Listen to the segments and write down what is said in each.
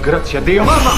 Grazie a Dio. Mamma!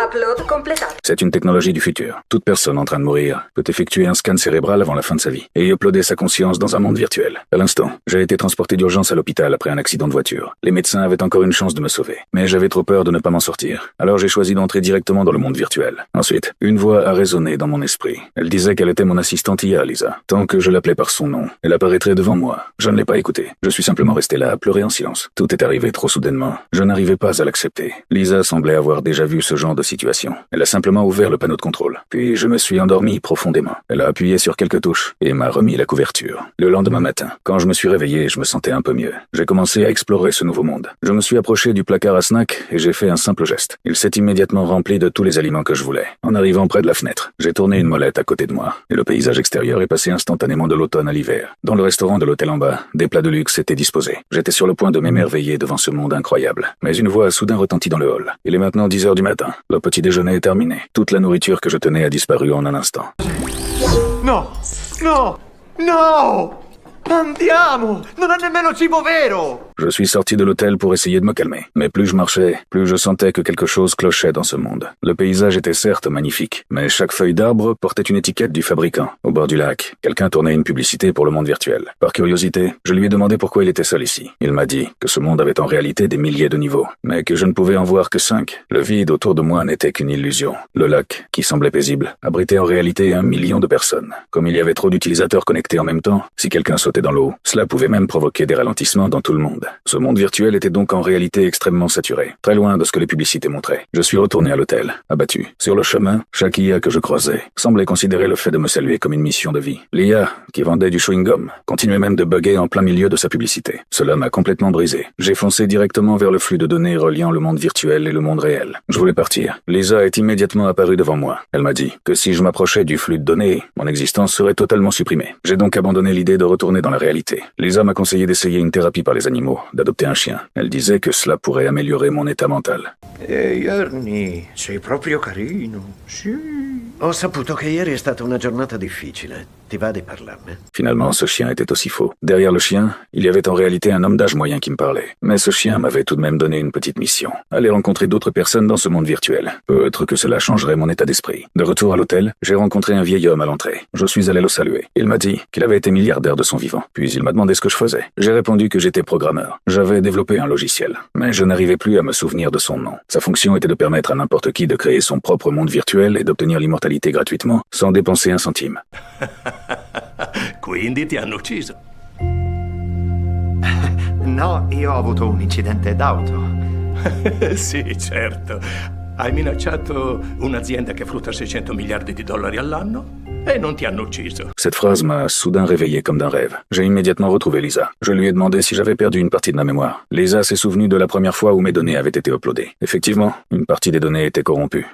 Upload completato. C'est une technologie du futur. Toute personne en train de mourir peut effectuer un scan cérébral avant la fin de sa vie et y uploader sa conscience dans un monde virtuel. À l'instant, j'ai été transporté d'urgence à l'hôpital après un accident de voiture. Les médecins avaient encore une chance de me sauver, mais j'avais trop peur de ne pas m'en sortir. Alors j'ai choisi d'entrer directement dans le monde virtuel. Ensuite, une voix a résonné dans mon esprit. Elle disait qu'elle était mon assistante IA, Lisa. Tant que je l'appelais par son nom, elle apparaîtrait devant moi. Je ne l'ai pas écoutée. Je suis simplement resté là à pleurer en silence. Tout est arrivé trop soudainement. Je n'arrivais pas à l'accepter. Lisa semblait avoir déjà vu ce genre de situation. Elle a simplement ouvert le panneau de contrôle. Puis je me suis endormi profondément. Elle a appuyé sur quelques touches et m'a remis la couverture. Le lendemain matin, quand je me suis réveillé, je me sentais un peu mieux. J'ai commencé à explorer ce nouveau monde. Je me suis approché du placard à snacks et j'ai fait un simple geste. Il s'est immédiatement rempli de tous les aliments que je voulais. En arrivant près de la fenêtre, j'ai tourné une molette à côté de moi et le paysage extérieur est passé instantanément de l'automne à l'hiver. Dans le restaurant de l'hôtel en bas, des plats de luxe étaient disposés. J'étais sur le point de m'émerveiller devant ce monde incroyable. Mais une voix a soudain retenti dans le hall. Il est maintenant 10 heures du matin. Le petit déjeuner est terminé. Toute la nourriture que je tenais a disparu en un instant. No! No! No! Andiamo! Non ha nemmeno cibo vero! Je suis sorti de l'hôtel pour essayer de me calmer. Mais plus je marchais, plus je sentais que quelque chose clochait dans ce monde. Le paysage était certes magnifique, mais chaque feuille d'arbre portait une étiquette du fabricant. Au bord du lac, quelqu'un tournait une publicité pour le monde virtuel. Par curiosité, je lui ai demandé pourquoi il était seul ici. Il m'a dit que ce monde avait en réalité des milliers de niveaux, mais que je ne pouvais en voir que 5. Le vide autour de moi n'était qu'une illusion. Le lac, qui semblait paisible, abritait en réalité 1 million de personnes. Comme il y avait trop d'utilisateurs connectés en même temps, si quelqu'un sautait dans l'eau, cela pouvait même provoquer des ralentissements dans tout le monde. Ce monde virtuel était donc en réalité extrêmement saturé, très loin de ce que les publicités montraient. Je suis retourné à l'hôtel, abattu. Sur le chemin, chaque IA que je croisais semblait considérer le fait de me saluer comme une mission de vie. L'IA, qui vendait du chewing-gum, continuait même de bugger en plein milieu de sa publicité. Cela m'a complètement brisé. J'ai foncé directement vers le flux de données reliant le monde virtuel et le monde réel. Je voulais partir. Lisa est immédiatement apparue devant moi. Elle m'a dit que si je m'approchais du flux de données, mon existence serait totalement supprimée. J'ai donc abandonné l'idée de retourner dans la réalité. Lisa m'a conseillé d'essayer une thérapie par les animaux, d'adopter un chien. Elle disait que cela pourrait améliorer mon état mental. Ehi Ernie, sei proprio carino. Sì. Ho saputo che ieri è stata una giornata difficile. Ti va di parlarne? Finalement, ce chien était aussi faux. Derrière le chien, il y avait en réalité un homme d'âge moyen qui me parlait. Mais ce chien m'avait tout de même donné une petite mission. Aller rencontrer d'autres personnes dans ce monde virtuel. Peut-être que cela changerait mon état d'esprit. De retour à l'hôtel, j'ai rencontré un vieil homme à l'entrée. Je suis allé le saluer. Il m'a dit qu'il avait été milliardaire de son vivant. Puis il m'a demandé ce que je faisais. J'ai répondu que j'étais programmeur. J'avais développé un logiciel. Mais je n'arrivais plus à me souvenir de son nom. Sa fonction était de permettre à n'importe qui de créer son propre monde virtuel et d'obtenir l'immortalité gratuitement, sans dépenser un centime. Quindi ti hanno ucciso? No, io ho avuto un incidente d'auto. Sì, certo. Hai minacciato un'azienda che frutta 600 miliardi di dollari all'anno e non ti hanno ucciso. Cette phrase m'a soudain réveillé comme d'un rêve. J'ai immédiatement retrouvé Lisa. Je lui ai demandé si j'avais perdu une partie de ma mémoire. Lisa s'est souvenue de la première fois où mes données avaient été uploadées. Effectivement, une partie des données était corrompue.